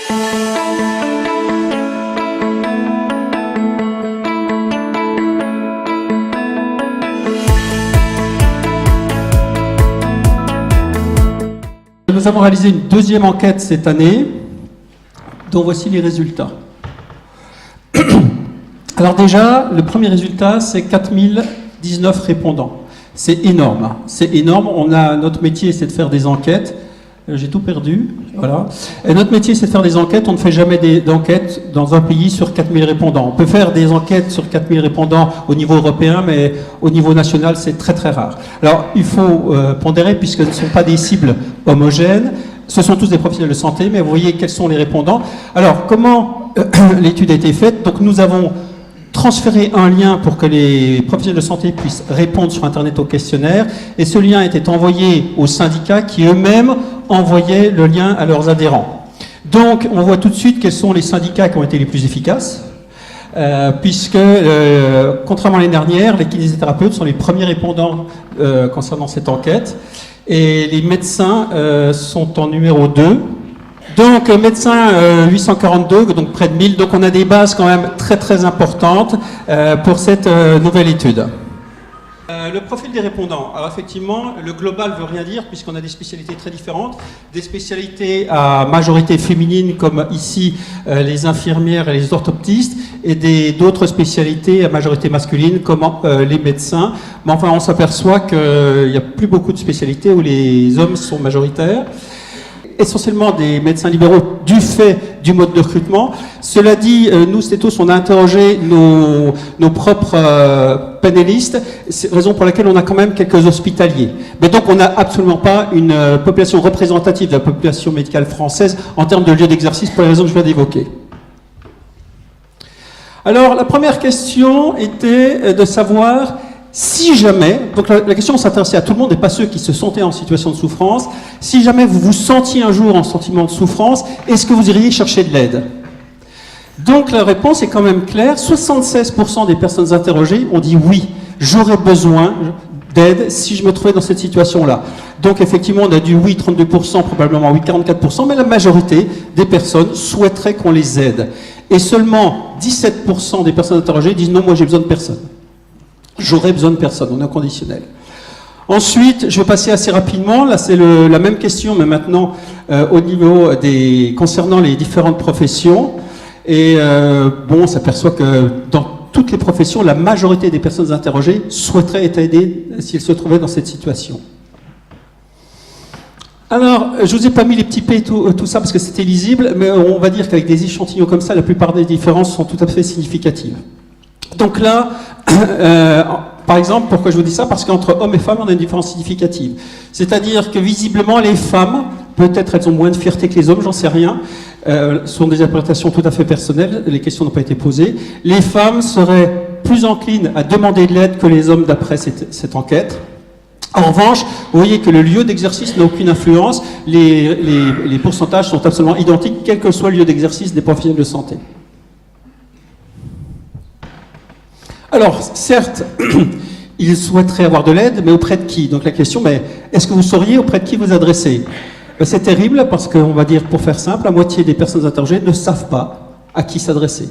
Nous avons réalisé une deuxième enquête cette année, dont voici les résultats. Alors déjà, le premier résultat, c'est 4019 répondants. C'est énorme, c'est énorme. Notre métier, c'est de faire des enquêtes. J'ai tout perdu, voilà. Et notre métier, c'est de faire des enquêtes. On ne fait jamais d'enquêtes dans un pays sur 4000 répondants. On peut faire des enquêtes sur 4000 répondants au niveau européen, mais au niveau national, c'est très très rare. Alors, il faut pondérer, puisque ce ne sont pas des cibles homogènes. Ce sont tous des professionnels de santé, mais vous voyez quels sont les répondants. Alors, comment l'étude a été faite? Donc, nous avons transférer un lien pour que les professionnels de santé puissent répondre sur Internet au questionnaire, et ce lien était envoyé aux syndicats qui eux-mêmes envoyaient le lien à leurs adhérents. Donc on voit tout de suite quels sont les syndicats qui ont été les plus efficaces, puisque contrairement à l'année dernière, les kinésithérapeutes sont les premiers répondants concernant cette enquête, et les médecins sont en numéro 2. Donc, médecin 842, donc près de 1000. Donc, on a des bases quand même très très importantes pour cette nouvelle étude. Le profil des répondants. Alors, effectivement, le global ne veut rien dire puisqu'on a des spécialités très différentes. Des spécialités à majorité féminine comme ici les infirmières et les orthoptistes, et d'autres spécialités à majorité masculine comme les médecins. Mais enfin, on s'aperçoit qu'il n'y a plus beaucoup de spécialités où les hommes sont majoritaires. Essentiellement des médecins libéraux du fait du mode de recrutement. Cela dit, nous, Stétos, on a interrogé nos propres panélistes, raison pour laquelle on a quand même quelques hospitaliers. Mais donc, on n'a absolument pas une population représentative de la population médicale française en termes de lieu d'exercice, pour les raisons que je viens d'évoquer. Alors, la première question était de savoir si jamais, donc la question s'intéressait à tout le monde et pas ceux qui se sentaient en situation de souffrance, si jamais vous vous sentiez un jour en sentiment de souffrance, est-ce que vous iriez chercher de l'aide? Donc la réponse est quand même claire, 76% des personnes interrogées ont dit oui, j'aurais besoin d'aide si je me trouvais dans cette situation-là. Donc effectivement on a du oui 32%, probablement oui 44%, mais la majorité des personnes souhaiteraient qu'on les aide. Et seulement 17% des personnes interrogées disent non, moi j'ai besoin de personne. J'aurais besoin de personne, on est au conditionnel. Ensuite, je vais passer assez rapidement, là c'est la même question, mais maintenant au niveau concernant les différentes professions. Et bon, on s'aperçoit que dans toutes les professions, la majorité des personnes interrogées souhaiteraient être aidées si elles se trouvaient dans cette situation. Alors, je vous ai pas mis les petits P, tout ça, parce que c'était lisible, mais on va dire qu'avec des échantillons comme ça, la plupart des différences sont tout à fait significatives. Donc là, par exemple, pourquoi je vous dis ça? Parce qu'entre hommes et femmes, on a une différence significative. C'est-à-dire que visiblement, les femmes, peut-être elles ont moins de fierté que les hommes, j'en sais rien, sont des interprétations tout à fait personnelles, les questions n'ont pas été posées. Les femmes seraient plus enclines à demander de l'aide que les hommes d'après cette enquête. En revanche, vous voyez que le lieu d'exercice n'a aucune influence, les pourcentages sont absolument identiques, quel que soit le lieu d'exercice des professionnels de santé. Alors, certes, ils souhaiteraient avoir de l'aide, mais auprès de qui? Donc la question, mais est-ce que vous sauriez auprès de qui vous adresser? C'est terrible parce qu'on va dire, pour faire simple, la moitié des personnes interrogées ne savent pas à qui s'adresser.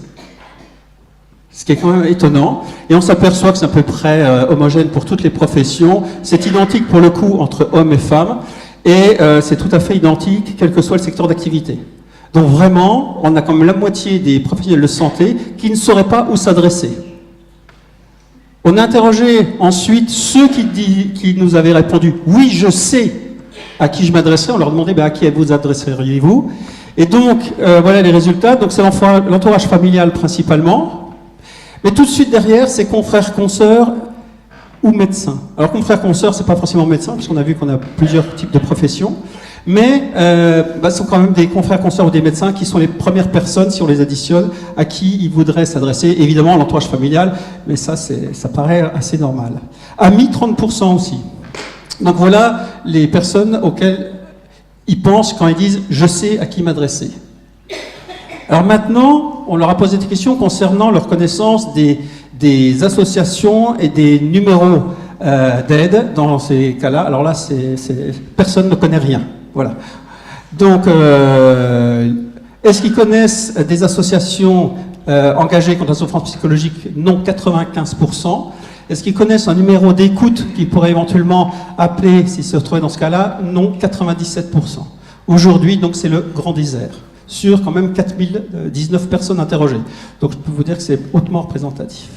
Ce qui est quand même étonnant. Et on s'aperçoit que c'est à peu près homogène pour toutes les professions. C'est identique pour le coup entre hommes et femmes. Et c'est tout à fait identique, quel que soit le secteur d'activité. Donc vraiment, on a quand même la moitié des professionnels de santé qui ne sauraient pas où s'adresser. On a interrogé ensuite ceux qui nous avaient répondu « Oui, je sais à qui je m'adresserai ». On leur demandait à qui vous adresseriez-vous. Et donc, voilà les résultats. Donc c'est l'entourage familial principalement. Mais tout de suite derrière, c'est confrères, consoeurs ou médecins. Alors confrères, consoeurs, c'est pas forcément médecin, parce qu'on a vu qu'on a plusieurs types de professions. Mais ce sont quand même des confrères, consoeurs ou des médecins qui sont les premières personnes, si on les additionne, à qui ils voudraient s'adresser. Évidemment, l'entourage familial, mais ça paraît assez normal. Amis, 30% aussi. Donc voilà les personnes auxquelles ils pensent quand ils disent « je sais à qui m'adresser ». Alors maintenant, on leur a posé des questions concernant leur connaissance des associations et des numéros d'aide dans ces cas-là. Alors là, personne ne connaît rien. Voilà. Donc, Est-ce qu'ils connaissent des associations engagées contre la souffrance psychologique? Non, 95%. Est-ce qu'ils connaissent un numéro d'écoute qu'ils pourraient éventuellement appeler s'ils se retrouvaient dans ce cas-là? Non, 97%. Aujourd'hui, donc, c'est le grand désert, sur quand même 4019 personnes interrogées. Donc, je peux vous dire que c'est hautement représentatif.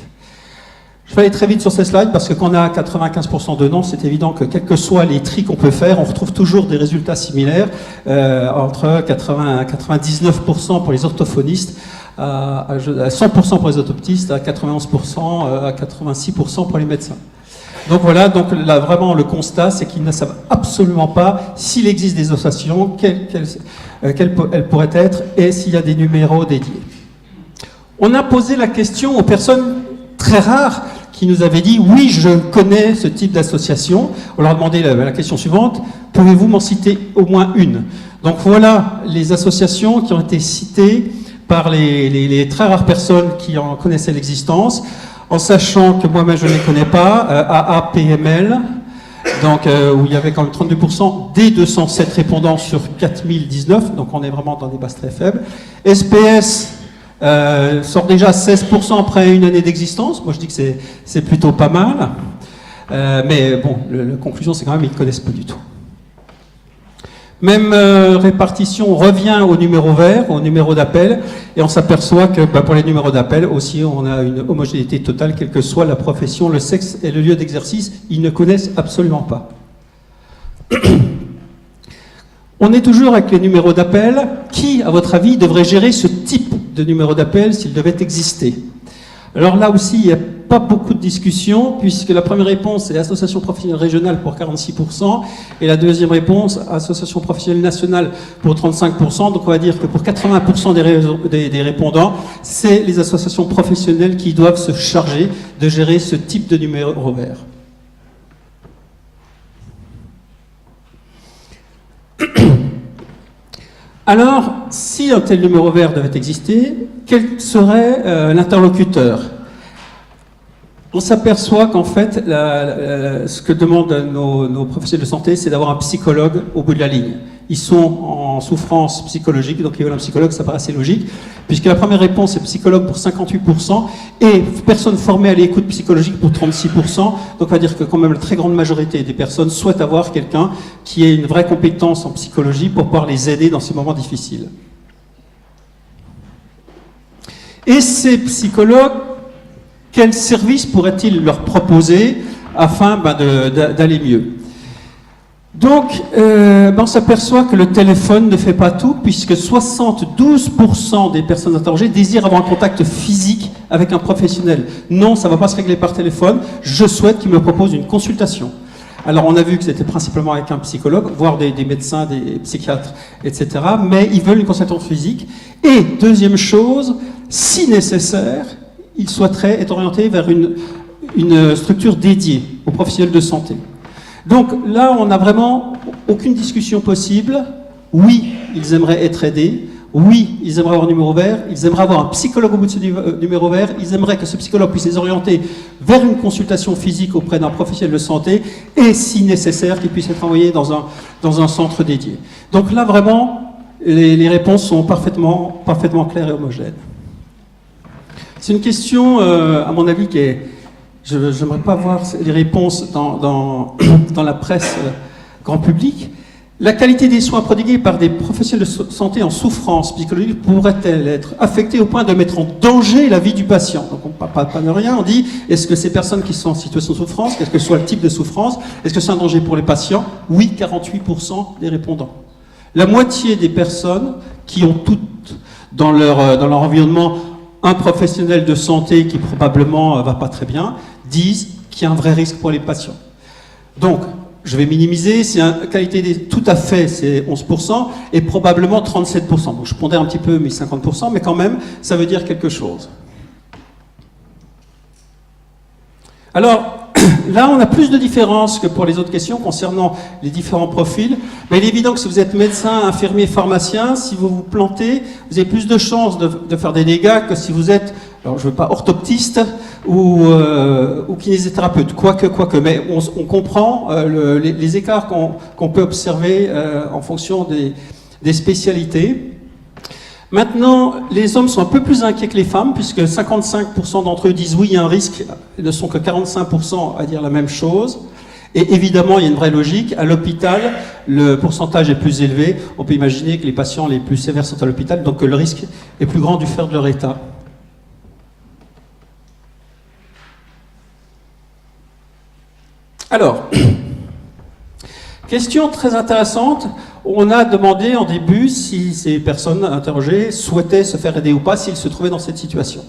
Je vais aller très vite sur ces slides parce que quand on a 95% de non, c'est évident que quels que soient les tris qu'on peut faire, on retrouve toujours des résultats similaires, entre 80 et 99% pour les orthophonistes, à 100% pour les orthoptistes, à 91%, à 86% pour les médecins. Donc voilà, donc là vraiment le constat, c'est qu'ils ne savent absolument pas s'il existe des associations, quelles elles pourraient être, et s'il y a des numéros dédiés. On a posé la question aux personnes très rares qui nous avaient dit « Oui, je connais ce type d'association ». On leur a demandé la question suivante « Pouvez-vous m'en citer au moins une ?» Donc voilà les associations qui ont été citées par les très rares personnes qui en connaissaient l'existence, en sachant que moi-même je ne les connais pas, AAPML, donc, où il y avait quand même 32% des 207 répondants sur 4019, donc on est vraiment dans des bases très faibles. SPS sort déjà 16% après une année d'existence. Moi je dis que c'est plutôt pas mal, mais bon, la conclusion c'est quand même qu'ils ne connaissent pas du tout. Même répartition, on revient au numéro vert, au numéro d'appel, et on s'aperçoit que pour les numéros d'appel aussi, on a une homogénéité totale, quelle que soit la profession, le sexe et le lieu d'exercice, ils ne connaissent absolument pas. On est toujours avec les numéros d'appel. Qui, à votre avis, devrait gérer ce type de numéro d'appel s'il devait exister? Alors là aussi, il n'y a pas beaucoup de discussion, puisque la première réponse est Association professionnelle régionale pour 46%, et la deuxième réponse, Association professionnelle nationale pour 35%. Donc on va dire que pour 80% des répondants, c'est les associations professionnelles qui doivent se charger de gérer ce type de numéro vert. Alors, si un tel numéro vert devait exister, quel serait l'interlocuteur? On s'aperçoit qu'en fait, ce que demandent nos professionnels de santé, c'est d'avoir un psychologue au bout de la ligne. Ils sont en souffrance psychologique, donc ils veulent un psychologue, ça paraît assez logique, puisque la première réponse est psychologue pour 58% et personne formée à l'écoute psychologique pour 36%. Donc on va dire que quand même la très grande majorité des personnes souhaitent avoir quelqu'un qui ait une vraie compétence en psychologie pour pouvoir les aider dans ces moments difficiles. Et ces psychologues, quels services pourraient-ils leur proposer afin d'aller mieux? Donc, on s'aperçoit que le téléphone ne fait pas tout, puisque 72% des personnes interrogées désirent avoir un contact physique avec un professionnel. Non, ça ne va pas se régler par téléphone, je souhaite qu'il me propose une consultation. Alors on a vu que c'était principalement avec un psychologue, voire des médecins, des psychiatres, etc. Mais ils veulent une consultation physique. Et deuxième chose, si nécessaire, ils souhaiteraient être orientés vers une structure dédiée aux professionnels de santé. Donc là, on n'a vraiment aucune discussion possible. Oui, ils aimeraient être aidés. Oui, ils aimeraient avoir un numéro vert. Ils aimeraient avoir un psychologue au bout de ce numéro vert. Ils aimeraient que ce psychologue puisse les orienter vers une consultation physique auprès d'un professionnel de santé. Et si nécessaire, qu'il puisse être envoyé dans un centre dédié. Donc là, vraiment, les réponses sont parfaitement claires et homogènes. C'est une question, à mon avis, qui est... Je n'aimerais pas voir les réponses dans la presse grand public. La qualité des soins prodigués par des professionnels de santé en souffrance psychologique pourrait-elle être affectée au point de mettre en danger la vie du patient? Donc on ne parle pas de rien, on dit est-ce que ces personnes qui sont en situation de souffrance, quel que soit le type de souffrance, est-ce que c'est un danger pour les patients? Oui, 48% des répondants. La moitié des personnes qui ont toutes dans leur environnement un professionnel de santé qui probablement va pas très bien, disent qu'il y a un vrai risque pour les patients. Donc, je vais minimiser, c'est une qualité tout à fait, c'est 11%, et probablement 37%. Donc je pondère un petit peu mes 50%, mais quand même, ça veut dire quelque chose. Alors, là, on a plus de différences que pour les autres questions concernant les différents profils. Mais il est évident que si vous êtes médecin, infirmier, pharmacien, si vous vous plantez, vous avez plus de chances de faire des dégâts que si vous êtes, alors je veux pas orthoptiste ou kinésithérapeute, quoique. Mais on comprend les écarts qu'on peut observer en fonction des spécialités. Maintenant, les hommes sont un peu plus inquiets que les femmes, puisque 55% d'entre eux disent oui, il y a un risque, et ne sont que 45% à dire la même chose. Et évidemment, il y a une vraie logique. À l'hôpital, le pourcentage est plus élevé. On peut imaginer que les patients les plus sévères sont à l'hôpital, donc le risque est plus grand du fait de leur état. Alors, question très intéressante. On a demandé en début si ces personnes interrogées souhaitaient se faire aider ou pas, s'ils se trouvaient dans cette situation.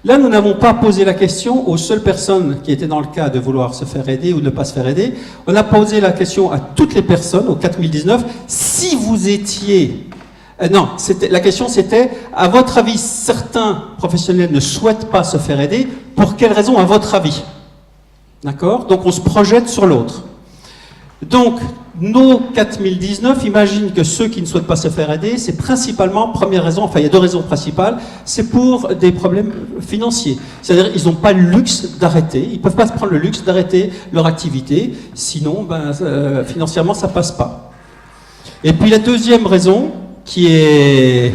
Là, nous n'avons pas posé la question aux seules personnes qui étaient dans le cas de vouloir se faire aider ou ne pas se faire aider. On a posé la question à toutes les personnes, aux 4019, si vous étiez... non, la question c'était, à votre avis, certains professionnels ne souhaitent pas se faire aider, pour quelles raisons, à votre avis? D'accord? Donc on se projette sur l'autre. Donc, nos 4019 imaginent que ceux qui ne souhaitent pas se faire aider, c'est principalement, première raison, enfin il y a deux raisons principales, c'est pour des problèmes financiers. C'est-à-dire qu'ils n'ont pas le luxe d'arrêter, ils ne peuvent pas se prendre le luxe d'arrêter leur activité, sinon financièrement ça ne passe pas. Et puis la deuxième raison qui est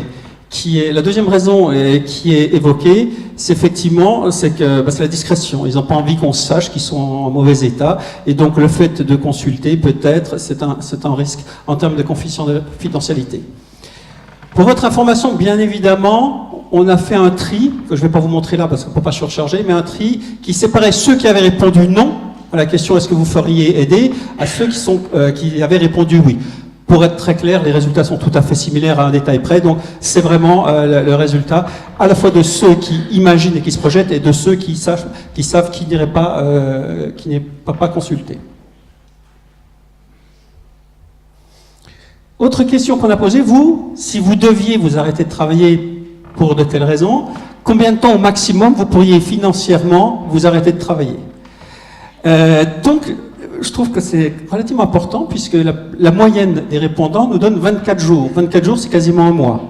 évoquée, c'est effectivement c'est la discrétion. Ils n'ont pas envie qu'on sache qu'ils sont en mauvais état, et donc le fait de consulter, peut-être, c'est un risque en termes de confidentialité. Pour votre information, bien évidemment, on a fait un tri, que je ne vais pas vous montrer là parce qu'on ne peut pas surcharger, mais un tri qui séparait ceux qui avaient répondu non à la question est-ce que vous feriez aider, à ceux qui avaient répondu oui. Pour être très clair, les résultats sont tout à fait similaires à un détail près, donc c'est vraiment le résultat à la fois de ceux qui imaginent et qui se projettent et de ceux qui savent qu'ils n'iraient pas consulter. Autre question qu'on a posée, vous, si vous deviez vous arrêter de travailler pour de telles raisons, combien de temps au maximum vous pourriez financièrement vous arrêter de travailler? Donc, je trouve que c'est relativement important puisque la moyenne des répondants nous donne 24 jours. 24 jours, c'est quasiment un mois.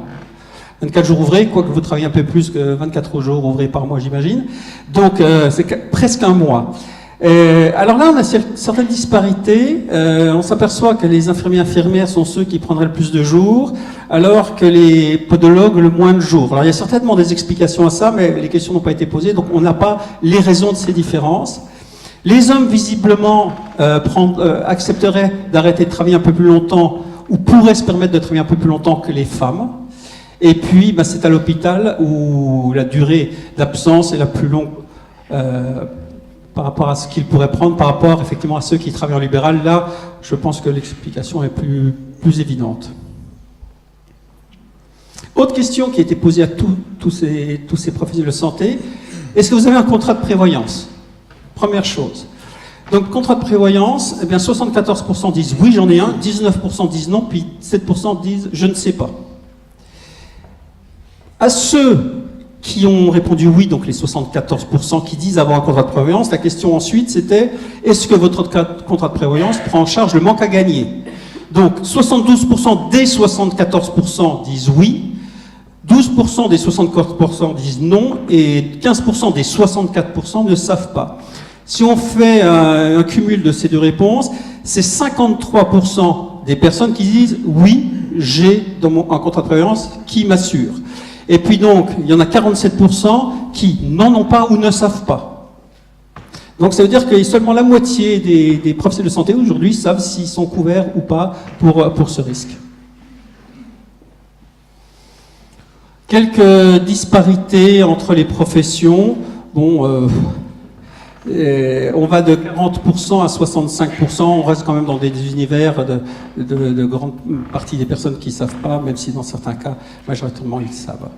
24 jours ouvrés, quoique vous travaillez un peu plus que 24 jours ouvrés par mois, j'imagine. Donc, c'est presque un mois. Alors là, on a certaines disparités. On s'aperçoit que les infirmières sont ceux qui prendraient le plus de jours, alors que les podologues le moins de jours. Alors il y a certainement des explications à ça, mais les questions n'ont pas été posées, donc on n'a pas les raisons de ces différences. Les hommes, visiblement, accepteraient d'arrêter de travailler un peu plus longtemps, ou pourraient se permettre de travailler un peu plus longtemps que les femmes. Et puis, c'est à l'hôpital où la durée d'absence est la plus longue par rapport à ce qu'ils pourraient prendre, par rapport effectivement à ceux qui travaillent en libéral. Là, je pense que l'explication est plus évidente. Autre question qui a été posée à tous ces professionnels de santé, est-ce que vous avez un contrat de prévoyance? Première chose. Donc, contrat de prévoyance, eh bien 74% disent oui, j'en ai un, 19% disent non, puis 7% disent je ne sais pas. À ceux qui ont répondu oui, donc les 74% qui disent avoir un contrat de prévoyance, la question ensuite c'était est-ce que votre contrat de prévoyance prend en charge le manque à gagner? Donc, 72% des 74% disent oui, 12% des 64% disent non, et 15% des 64% ne savent pas. Si on fait un cumul de ces deux réponses, c'est 53% des personnes qui disent « oui, j'ai un contrat de prévoyance qui m'assure ». Et puis donc, il y en a 47% qui n'en ont pas ou ne savent pas. Donc ça veut dire que seulement la moitié des professionnels de santé aujourd'hui savent s'ils sont couverts ou pas pour ce risque. Quelques disparités entre les professions. Bon, on va de 40% à 65%, on reste quand même dans des univers de grande partie des personnes qui ne savent pas, même si dans certains cas, majoritairement, ils savent.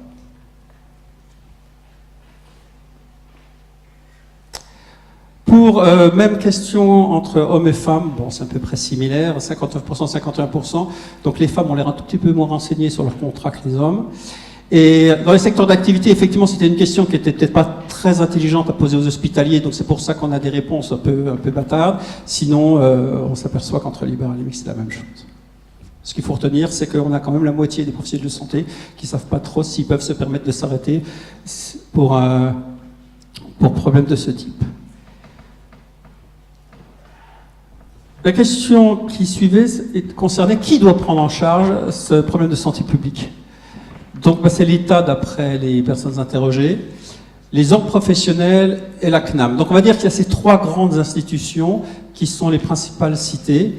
Pour même question entre hommes et femmes, bon, c'est à peu près similaire, 59%, 51%, donc les femmes ont l'air un tout petit peu moins renseignées sur leur contrat que les hommes. Et dans les secteurs d'activité, effectivement, c'était une question qui était peut-être pas très intelligente à poser aux hospitaliers, donc c'est pour ça qu'on a des réponses un peu bâtardes. Sinon, on s'aperçoit qu'entre libéral et mixte, c'est la même chose. Ce qu'il faut retenir, c'est qu'on a quand même la moitié des professionnels de santé qui ne savent pas trop s'ils peuvent se permettre de s'arrêter pour problème de ce type. La question qui suivait concernait qui doit prendre en charge ce problème de santé publique. Donc c'est l'État d'après les personnes interrogées, les ordres professionnels et la CNAM. Donc on va dire qu'il y a ces trois grandes institutions qui sont les principales citées.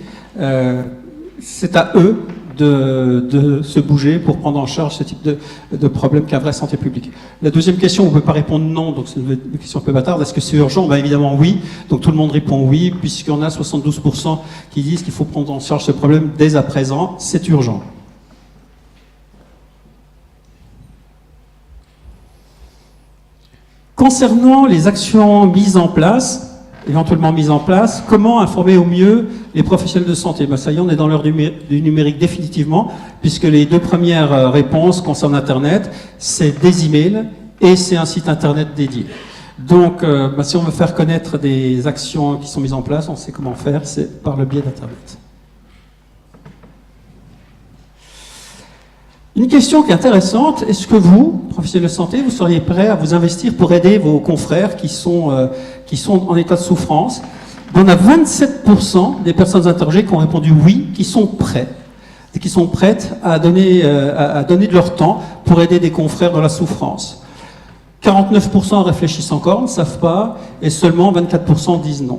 C'est à eux de se bouger pour prendre en charge ce type de problème qu'est la vraie santé publique. La deuxième question, on ne peut pas répondre non, donc c'est une question un peu bâtarde. Est-ce que c'est urgent? Ben évidemment oui, donc tout le monde répond oui, puisqu'on a 72% qui disent qu'il faut prendre en charge ce problème dès à présent, c'est urgent. Concernant les actions mises en place, éventuellement mises en place, comment informer au mieux les professionnels de santé? Ben ça y est, on est dans l'heure du numérique définitivement, puisque les deux premières réponses concernent Internet, c'est des emails et c'est un site Internet dédié. Donc, si on veut faire connaître des actions qui sont mises en place, on sait comment faire, c'est par le biais d'Internet. Une question qui est intéressante, est-ce que vous, professionnels de santé, vous seriez prêts à vous investir pour aider vos confrères qui sont en état de souffrance? On a 27% des personnes interrogées qui ont répondu oui, qui sont prêts, et qui sont prêtes à donner de leur temps pour aider des confrères dans la souffrance. 49% réfléchissent encore, ne savent pas, et seulement 24% disent non.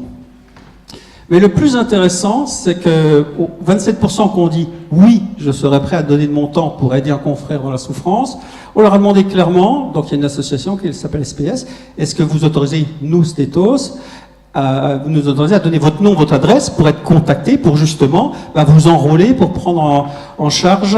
Mais le plus intéressant, c'est que 27% qui ont dit « oui, je serais prêt à donner de mon temps pour aider un confrère dans la souffrance », on leur a demandé clairement, donc il y a une association qui s'appelle SPS, est-ce que vous autorisez, nous, Stétos, vous nous autorisez à donner votre nom, votre adresse pour être contacté, pour justement vous enrôler, pour prendre en charge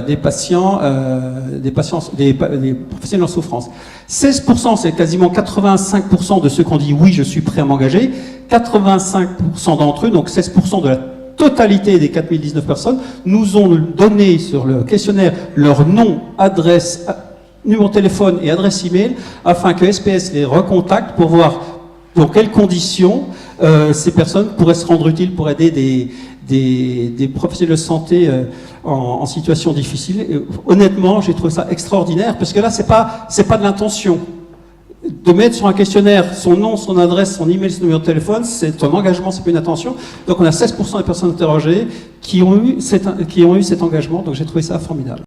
des professionnels en souffrance. 16%, c'est quasiment 85% de ceux qui ont dit oui, je suis prêt à m'engager. 85% d'entre eux, donc 16% de la totalité des 4019 personnes, nous ont donné sur le questionnaire leur nom, adresse, numéro de téléphone et adresse email, afin que SPS les recontacte pour voir dans quelles conditions ces personnes pourraient se rendre utiles pour aider des professionnels de santé en situation difficile. Et, honnêtement, j'ai trouvé ça extraordinaire, parce que là, c'est pas de l'intention. De mettre sur un questionnaire son nom, son adresse, son email, son numéro de téléphone, c'est un engagement, c'est pas une intention. Donc on a 16% des personnes interrogées qui ont eu cet engagement, donc j'ai trouvé ça formidable.